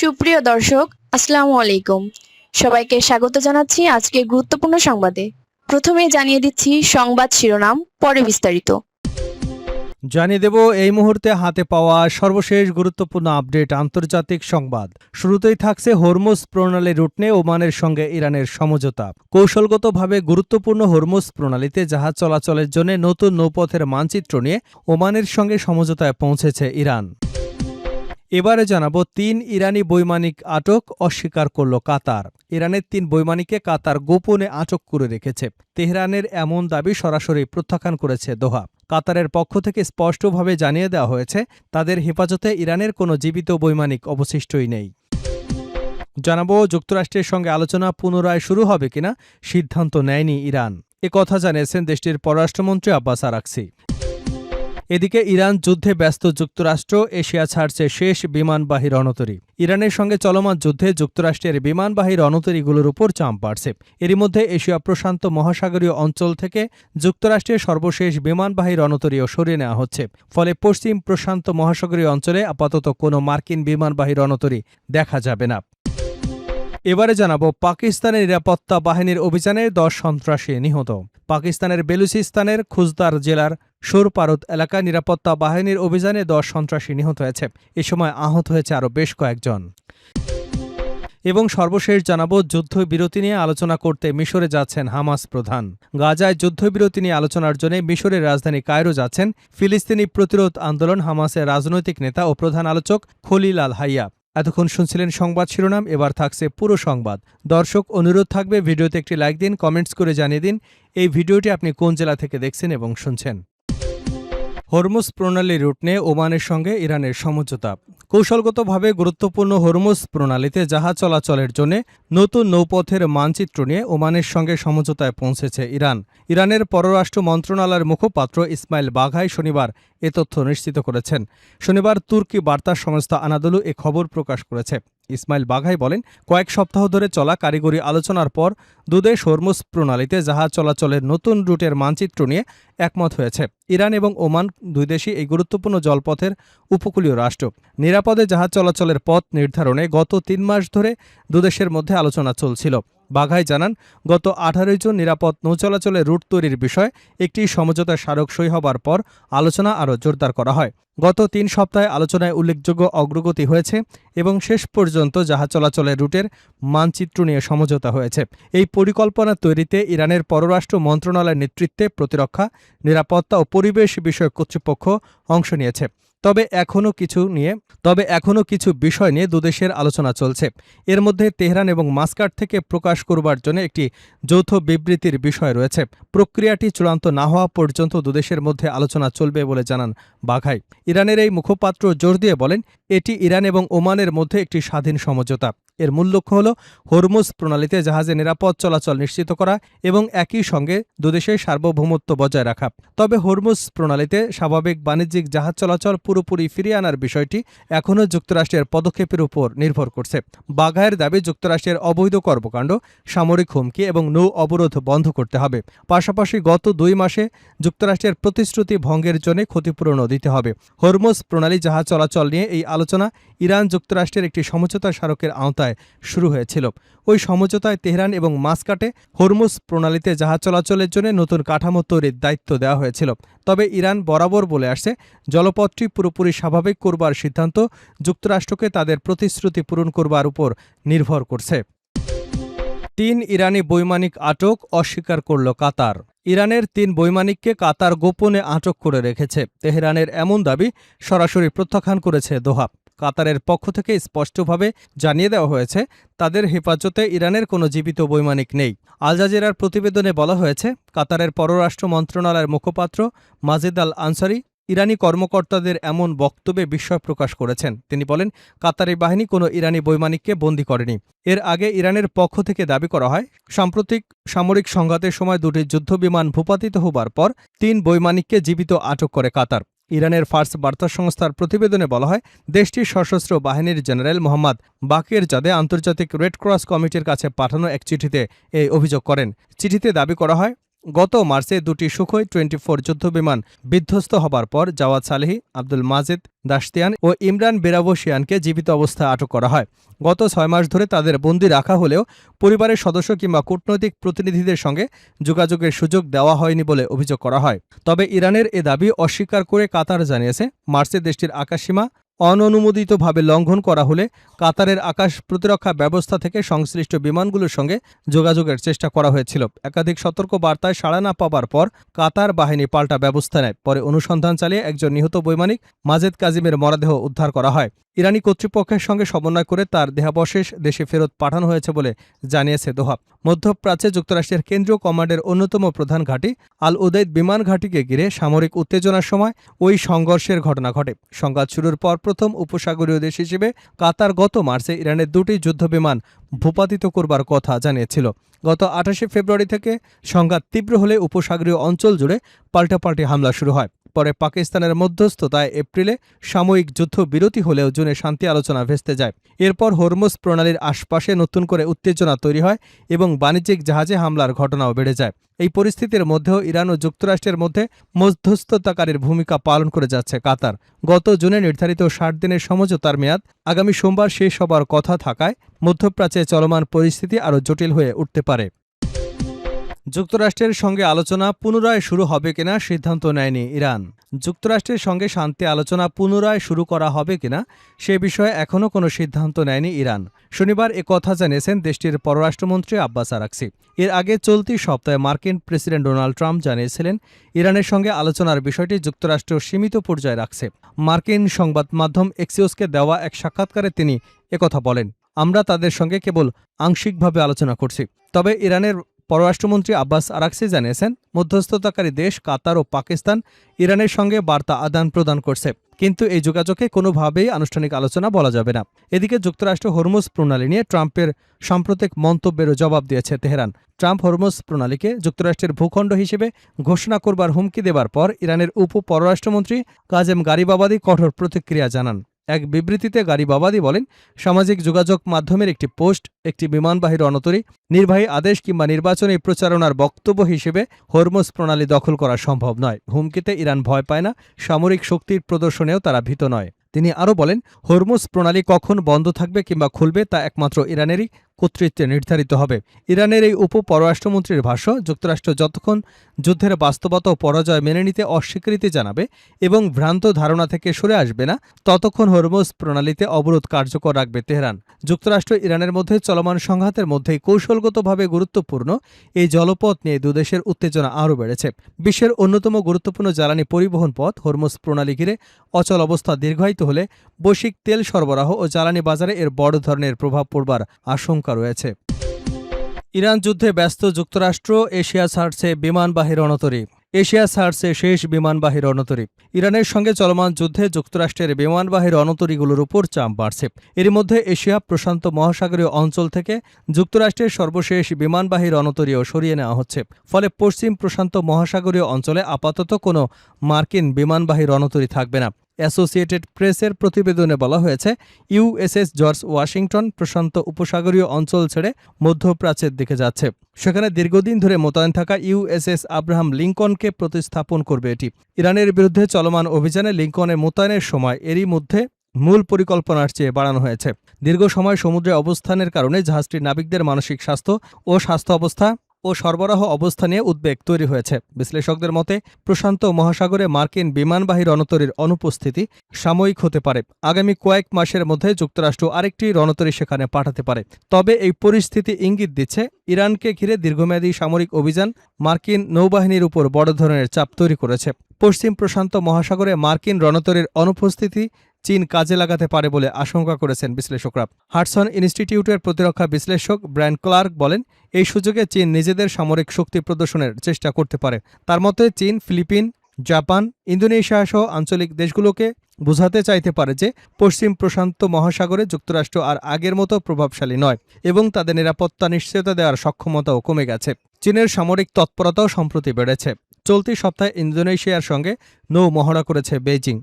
সুপ্রিয় দর্শক, আসসালামু আলাইকুম। সবাইকে স্বাগত জানাচ্ছি আজকের গুরুত্বপূর্ণ সংবাদে। প্রথমে জানিয়ে দিচ্ছি সংবাদ শিরোনাম, পরে বিস্তারিত। জানিয়ে দেব এই মুহূর্তে হাতে পাওয়া সর্বশেষ গুরুত্বপূর্ণ আপডেট আন্তর্জাতিক সংবাদ। শুরুতেই থাকছে হরমুজ প্রণালী রুট নিয়ে ওমানের সঙ্গে ইরানের সমঝোতা। কৌশলগতভাবে গুরুত্বপূর্ণ হরমুজ প্রণালীতে জাহাজ চলাচলের জন্য নতুন নৌপথের মানচিত্র নিয়ে ওমানের সঙ্গে সমঝোতায় পৌঁছেছে ইরান। এবারে জানাবো ৩ ইরানি বৈমানিক আটক অস্বীকার করল কাতার। ইরানের ৩ বৈমানিককে কাতার গোপনে আটক করে রেখেছে। তেহরানের এমন দাবি সরাসরি প্রত্যাখ্যান করেছে দোহা। কাতারের পক্ষ থেকে স্পষ্টভাবে জানিয়ে দেওয়া হয়েছে তাদের হেফাজতে ইরানের কোনো জীবিত বৈমানিক অবশিষ্টই নেই। জানাবো যুক্তরাষ্ট্রের সঙ্গে আলোচনা পুনরায় শুরু হবে কিনা সিদ্ধান্ত নেয়নি ইরান। কথা জানিয়েছেন দেশটির পররাষ্ট্রমন্ত্রী আব্বাস আরাকচি। এদিকে ইরান যুদ্ধে ব্যস্ত যুক্তরাষ্ট্র এশিয়া ছাড়ছে শেষ বিমানবাহী রণতরী। ইরানের সঙ্গে চলমান যুদ্ধে যুক্তরাষ্ট্রের বিমানবাহী রণতরীগুলোর উপর চাপ বাড়ছে। এরই মধ্যে এশিয়া প্রশান্ত মহাসাগরীয় অঞ্চল থেকে যুক্তরাষ্ট্রের সর্বশেষ বিমানবাহী রণতরীও সরিয়ে নেওয়া হচ্ছে। ফলে পশ্চিম প্রশান্ত মহাসাগরীয় অঞ্চলে আপাতত কোনো মার্কিন বিমানবাহী রণতরী দেখা যাবে না। এবারে জানাবো পাকিস্তানের নিরাপত্তা বাহিনীর অভিযানে ১০ সন্ত্রাসী নিহত। পাকিস্তানের বেলুচিস্তানের খুজদার জেলার সুরপারুত এলাকায় নিরাপত্তা বাহিনীর অভিযানে ১০ সন্ত্রাসী নিহত হয়েছে। এ সময় আহত হয়েছে আরও বেশ কয়েকজন। এবং সর্বশেষ জানাবো যুদ্ধবিরতি নিয়ে আলোচনা করতে মিশরে যাচ্ছেন হামাস প্রধান। গাজায় যুদ্ধবিরতি নিয়ে আলোচনার জন্য মিশরের রাজধানী কায়রো যাচ্ছেন ফিলিস্তিনি প্রতিরোধ আন্দোলন হামাসের রাজনৈতিক নেতা ও প্রধান আলোচক খলিল আল হাইয়া। এতক্ষণ শুনছিলেন সংবাদ শিরোনাম, এবার থাকছে পুরো সংবাদ। দর্শক, অনুরোধ থাকবে ভিডিওতে একটি লাইক দিন, কমেন্টস করে জানিয়ে দিন এই ভিডিওটি আপনি কোন জেলা থেকে দেখছেন এবং শুনছেন। হরমুজ প্রণালী রুট নিয়ে ওমানের সঙ্গে ইরানের সমঝোতা। কৌশলগতভাবে গুরুত্বপূর্ণ হরমুজ প্রণালীতে জাহাজ চলাচলের জন্য নতুন নৌপথের মানচিত্র নিয়ে ওমানের সঙ্গে সমঝোতায় পৌঁছেছে ইরান। ইরানের পররাষ্ট্র মন্ত্রণালয়ের মুখপাত্র ইসমাইল বাঘাই শনিবার এ তথ্য নিশ্চিত করেছেন। শনিবার তুর্কি বার্তা সংস্থা আনাদলু এ খবর প্রকাশ করেছে। ইসমাইল বাঘাই বলেন, কয়েক সপ্তাহ ধরে চলা কারিগরি আলোচনার পর দুদেশ হরমুজ প্রণালীতে জাহাজ চলাচলের নতুন রুটের মানচিত্র নিয়ে একমত হয়েছে। ইরান এবং ওমান দুই দেশই এই গুরুত্বপূর্ণ জলপথের উপকূলীয় রাষ্ট্র। নিরাপদে জাহাজ চলাচলের পথ নির্ধারণে গত ৩ মাস ধরে দুদেশের মধ্যে আলোচনা চলছিল। বাঘাই জানান, গত ১৮ জুন নিরাপদ নৌচলাচলের রুট তৈরির বিষয়ে একটি সমঝোতা স্মারক সই হবার পর আলোচনা আরও জোরদার করা হয়। গত ৩ সপ্তাহে আলোচনায় উল্লেখযোগ্য অগ্রগতি হয়েছে এবং শেষ পর্যন্ত জাহাজ চলাচলের রুটের মানচিত্র নিয়ে সমঝোতা হয়েছে। এই পরিকল্পনা তৈরিতে ইরানের পররাষ্ট্র মন্ত্রণালয়ের নেতৃত্বে প্রতিরক্ষা, নিরাপত্তা ও পরিবেশ বিষয়ক কর্তৃপক্ষ অংশ নিয়েছে। তবে এখনও কিছু বিষয় নিয়ে দুদেশের আলোচনা চলছে। এর মধ্যে তেহরান এবং মাস্কাট থেকে প্রকাশ করবার জন্য একটি যৌথ বিবৃতির বিষয় রয়েছে। প্রক্রিয়াটি চূড়ান্ত না হওয়া পর্যন্ত দুদেশের মধ্যে আলোচনা চলবে বলে জানান বাঘাই। ইরানের এই মুখপাত্র জোর দিয়ে বলেন, এটি ইরান এবং ওমানের মধ্যে একটি স্বাধীন সমঝোতা। এর মূল লক্ষ্য হল হরমুজ প্রণালীতে জাহাজে নিরাপদ চলাচল নিশ্চিত করা এবং একই সঙ্গে দুদেশের সার্বভৌমত্ব বজায় রাখা। তবে হরমুজ প্রণালীতে স্বাভাবিক বাণিজ্যিক জাহাজ চলাচল পুরোপুরি ফিরিয়ে আনার বিষয়টি এখনও যুক্তরাষ্ট্রের পদক্ষেপের উপর নির্ভর করছে। বাঘাইয়ের দাবি, যুক্তরাষ্ট্রের অবৈধ কর্মকাণ্ড, সামরিক হুমকি এবং নৌ অবরোধ বন্ধ করতে হবে। পাশাপাশি গত ২ মাসে যুক্তরাষ্ট্রের প্রতিশ্রুতি ভঙ্গের জন্য ক্ষতিপূরণও দিতে হবে। হরমুজ প্রণালী জাহাজ চলাচল নিয়ে এই আলোচনা ইরান যুক্তরাষ্ট্রের একটি সমঝোতা স্মারকের আওতায় শুরু হয়েছিল। ওই সমঝোতায় তেহরান এবং মাস্কাটে হরমুজ প্রণালীতে জাহাজ চলাচলের জন্য নতুন কাঠামো তৈরির দায়িত্ব দেওয়া হয়েছিল। তবে ইরান বরাবর বলে আসছে, জলপথটি পুরোপুরি স্বাভাবিক করবার সিদ্ধান্ত যুক্তরাষ্ট্রকে তাদের প্রতিশ্রুতি পূরণ করবার উপর নির্ভর করছে। ৩ ইরানি বৈমানিক আটক অস্বীকার করল কাতার। ইরানের ৩ বৈমানিককে কাতার গোপনে আটক করে রেখেছে। তেহরানের এমন দাবি সরাসরি প্রত্যাখ্যান করেছে দোহা। কাতারের পক্ষ থেকে স্পষ্টভাবে জানিয়ে দেওয়া হয়েছে তাদের হেফাজতে ইরানের কোনো জীবিত বৈমানিক নেই। আল জাজিরার প্রতিবেদনে বলা হয়েছে, কাতারের পররাষ্ট্র মন্ত্রণালয়ের মুখপাত্র মাজিদ আল আনসারি ইরানি কর্মকর্তাদের এমন বক্তব্যে বিস্ময় প্রকাশ করেছেন। তিনি বলেন, কাতারি বাহিনী কোনো ইরানি বৈমানিককে বন্দী করেনি। এর আগে ইরানের পক্ষ থেকে দাবি করা হয়, সাম্প্রতিক সামরিক সংঘাতের সময় দুটি যুদ্ধবিমান ভূপাতিত হবার পর ৩ বৈমানিককে জীবিত আটক করে কাতার। ইরানের ফার্স বার্তা সংস্থার প্রতিবেদনে বলা হয়, দেশটির সশস্ত্র বাহিনীর জেনারেল মোহাম্মদ বাকের জাদে আন্তর্জাতিক রেড ক্রস কমিটির কাছে পাঠানো এক চিঠিতে এই অভিযোগ করেন। চিঠিতে দাবি করা হয়, গত মার্চে দুটি সুখোই 24 যুদ্ধবিমান বিধ্বস্ত হবার পর জাওয়াদ সালেহি, আব্দুল মাজেদ দাশতিয়ান ও ইমরান বেরাবসিয়ানকে জীবিত অবস্থায় আটক করা হয়। গত 6 মাস ধরে তাদের বন্দী রাখা হলেও পরিবারের সদস্য কিংবা কূটনৈতিক প্রতিনিধিদের সঙ্গে যোগাযোগের সুযোগ দেওয়া হয়নি বলে অভিযোগ করা হয়। তবে ইরানের এ দাবি অস্বীকার করে কাতার জানিয়েছে, মার্চে দেশটির আকাশসীমা অননুমোদিতভাবে লঙ্ঘন করা হলে কাতারের আকাশ প্রতিরক্ষা ব্যবস্থা থেকে সংশ্লিষ্ট বিমানগুলোর সঙ্গে যোগাযোগের চেষ্টা করা হয়েছিল। একাধিক সতর্ক বার্তায় সাড়া না পাবার পর কাতার বাহিনী পাল্টা ব্যবস্থা নেয়। পরে অনুসন্ধান চালিয়ে একজন নিহত বৈমানিক মাজেদ কাজিমের মরদেহ উদ্ধার করা হয়। ইরানি কর্তৃপক্ষের সঙ্গে সমন্বয় করে তার দেহাবশেষ দেশে ফেরত পাঠানো হয়েছে বলে জানিয়েছে দোহা। মধ্যপ্রাচ্যে যুক্তরাষ্ট্রের কেন্দ্রীয় কমান্ডের অন্যতম প্রধান ঘাঁটি আল উদেইদ বিমান ঘাঁটিকে ঘিরে সামরিক উত্তেজনার সময় ওই সংঘর্ষের ঘটনা ঘটে। সংঘাত শুরুর পর প্রথম উপসাগরীয় দেশ হিসেবে কাতার গত মার্চে ইরানের দুটি যুদ্ধবিমান ভূপাতিত করবার কথা জানিয়েছিল। গত 28 ফেব্রুয়ারি থেকে সংঘাত তীব্র হলে উপসাগরীয় অঞ্চল জুড়ে পাল্টাপাল্টি হামলা শুরু হয়। পরে পাকিস্তানের মধ্যস্থতায় এপ্রিলে সাময়িক যুদ্ধবিরতি হলেও জুনে শান্তি আলোচনা ভেস্তে যায়। এরপর হরমুজ প্রণালীর আশপাশে নতুন করে উত্তেজনা তৈরি হয় এবং বাণিজ্যিক জাহাজে হামলার ঘটনাও বেড়ে যায়। এই পরিস্থিতির মধ্যেও ইরান ও যুক্তরাষ্ট্রের মধ্যে মধ্যস্থতাকারীর ভূমিকা পালন করে যাচ্ছে কাতার। গত জুনে নির্ধারিত 60 দিনের সমঝোতার মেয়াদ আগামী সোমবার শেষ হবার কথা থাকায় মধ্যপ্রাচ্যে চলমান পরিস্থিতি আরও জটিল হয়ে উঠতে পারে। যুক্তরাষ্ট্রের সঙ্গে আলোচনা পুনরায় শুরু হবে কিনা সিদ্ধান্ত নেয়নি ইরান। যুক্তরাষ্ট্রের সঙ্গে শান্তি আলোচনা পুনরায় শুরু করা হবে কিনা সে বিষয়ে এখনও কোনো সিদ্ধান্ত নেয়নি ইরান। শনিবার একথা জানিয়েছেন দেশটির পররাষ্ট্রমন্ত্রী আব্বাস আরাকচি। এর আগে চলতি সপ্তাহে মার্কিন প্রেসিডেন্ট ডোনাল্ড ট্রাম্প জানিয়েছিলেন, ইরানের সঙ্গে আলোচনার বিষয়টি যুক্তরাষ্ট্র সীমিত পর্যায়ে রাখছে। মার্কিন সংবাদ মাধ্যম এক্সিওসকে দেওয়া এক সাক্ষাৎকারে তিনি একথা বলেন, আমরা তাদের সঙ্গে কেবল আংশিকভাবে আলোচনা করছি। তবে ইরানের পররাষ্ট্রমন্ত্রী আব্বাস আরাকচি জানিয়েছেন, মধ্যস্থতাকারী দেশ কাতার ও পাকিস্তান ইরানের সঙ্গে বার্তা আদান প্রদান করছে, কিন্তু এই যোগাযোগে কোনোভাবেই আনুষ্ঠানিক আলোচনা বলা যাবে না। এদিকে যুক্তরাষ্ট্র হরমুজ প্রণালী নিয়ে ট্রাম্পের সাম্প্রতিক মন্তব্যেরও জবাব দিয়েছে তেহরান। ট্রাম্প হরমুজ প্রণালীকে যুক্তরাষ্ট্রের ভূখণ্ড হিসেবে ঘোষণা করবার হুমকি দেবার পর ইরানের উপ পররাষ্ট্রমন্ত্রী কাজেম গারিবাবাদি কঠোর প্রতিক্রিয়া জানান। এক বিবৃতিতে গারিবাবাদি বলেন, সামাজিক যোগাযোগ মাধ্যমের একটি পোস্ট, একটি বিমানবাহী রণতরী, নির্বাহী আদেশ কিংবা নির্বাচনী প্রচারণার বক্তব্য হিসেবে হরমুজ প্রণালী দখল করা সম্ভব নয়। হুমকিতে ইরান ভয় পায় না, সামরিক শক্তির প্রদর্শনেও তারা ভীত নয়। তিনি আরও বলেন, হরমুজ প্রণালী কখন বন্ধ থাকবে কিংবা খুলবে তা একমাত্র ইরানেরই কর্তৃত্বে নির্ধারিত হবে। ইরানের এই উপ পররাষ্ট্রমন্ত্রীর ভাষ্য, যুক্তরাষ্ট্র যতক্ষণ যুদ্ধের বাস্তবতা ও পরাজয় মেনে নিতে অস্বীকৃতি জানাবে এবং ভ্রান্ত ধারণা থেকে সরে আসবে না, ততক্ষণ হরমুজ প্রণালীতে অবরোধ কার্যকর রাখবে তেহরান। যুক্তরাষ্ট্র ইরানের মধ্যে চলমান সংঘাতের মধ্যেই কৌশলগতভাবে গুরুত্বপূর্ণ এই জলপথ নিয়ে দুদেশের উত্তেজনা আরও বেড়েছে। বিশ্বের অন্যতম গুরুত্বপূর্ণ জ্বালানি পরিবহন পথ হরমুজ প্রণালী ঘিরে অচল অবস্থা দীর্ঘায়িত হলে বৈশ্বিক তেল সরবরাহ ও জ্বালানি বাজারে এর বড় ধরনের প্রভাব পড়বার আশঙ্কা রয়েছে। ইরান যুদ্ধে ব্যস্ত যুক্তরাষ্ট্র, এশিয়া ছাড়ছে বিমানবাহী রণতরী। এশিয়া ছাড়ছে শেষ বিমানবাহী রণতরী। ইরানের সঙ্গে চলমান যুদ্ধে যুক্তরাষ্ট্রের বিমানবাহী রণতরীগুলোর উপর চাপ বাড়ছে। এর মধ্যে এশিয়া প্রশান্ত মহাসাগরীয় অঞ্চল থেকে যুক্তরাষ্ট্রের সর্বশেষ বিমানবাহী রণতরীও সরিয়ে নেওয়া হচ্ছে। ফলে পশ্চিম প্রশান্ত মহাসাগরীয় অঞ্চলে আপাতত কোনো মার্কিন বিমানবাহী রণতরী থাকবে না। অ্যাসোসিয়েটেড প্রেসের প্রতিবেদনে বলা হয়েছে, ইউএসএস জর্জ ওয়াশিংটন প্রশান্ত উপসাগরীয় অঞ্চল ছেড়ে মধ্যপ্রাচ্যের দিকে যাচ্ছে। সেখানে দীর্ঘদিন ধরে মোতায়েন থাকা ইউএসএস আব্রাহাম লিঙ্কনকে প্রতিস্থাপন করবে এটি। ইরানের বিরুদ্ধে চলমান অভিযানে লিঙ্কনের মোতায়েনের সময় এরই মধ্যে মূল পরিকল্পনার চেয়ে বাড়ানো হয়েছে। দীর্ঘ সময় সমুদ্রে অবস্থানের কারণে জাহাজটির নাবিকদের মানসিক স্বাস্থ্য ও স্বাস্থ্য অবস্থা ও সরবরাহ অবস্থা নিয়ে উদ্বেগ তৈরি হয়েছে। বিশ্লেষকদের মতে, প্রশান্ত মহাসাগরে মার্কিন বিমানবাহী রণতরীর অনুপস্থিতি সাময়িক হতে পারে। আগামী কয়েক মাসের মধ্যে যুক্তরাষ্ট্র আরেকটি রণতরী সেখানে পাঠাতে পারে। তবে এই পরিস্থিতি ইঙ্গিত দিচ্ছে, ইরানকে ঘিরে দীর্ঘমেয়াদী সামরিক অভিযান মার্কিন নৌবাহিনীর উপর বড় ধরনের চাপ তৈরি করেছে। পশ্চিম প্রশান্ত মহাসাগরে মার্কিন রণতরীর অনুপস্থিতি চীন কাজে লাগাতে পারে বলে আশঙ্কা করেছেন বিশ্লেষকরা। হাডসন ইনস্টিটিউটের প্রতিরক্ষা বিশ্লেষক ব্রায়ান ক্লার্ক বলেন, এই সুযোগে চীন নিজেদের সামরিক শক্তি প্রদর্শনের চেষ্টা করতে পারে। তার মতে, চীন, ফিলিপিন, জাপান, ইন্দোনেশিয়া সহ আঞ্চলিক দেশগুলোকে বোঝাতে চাইতে পারে যে পশ্চিম প্রশান্ত মহাসাগরে যুক্তরাষ্ট্র আর আগের মতো প্রভাবশালী নয় এবং তাদের নিরাপত্তা নিশ্চয়তা দেওয়ার সক্ষমতাও কমে গেছে। চীনের সামরিক তৎপরতাও সম্প্রতি বেড়েছে। চলতি সপ্তাহে ইন্দোনেশিয়ার সঙ্গে নৌ মহড়া করেছে বেইজিং।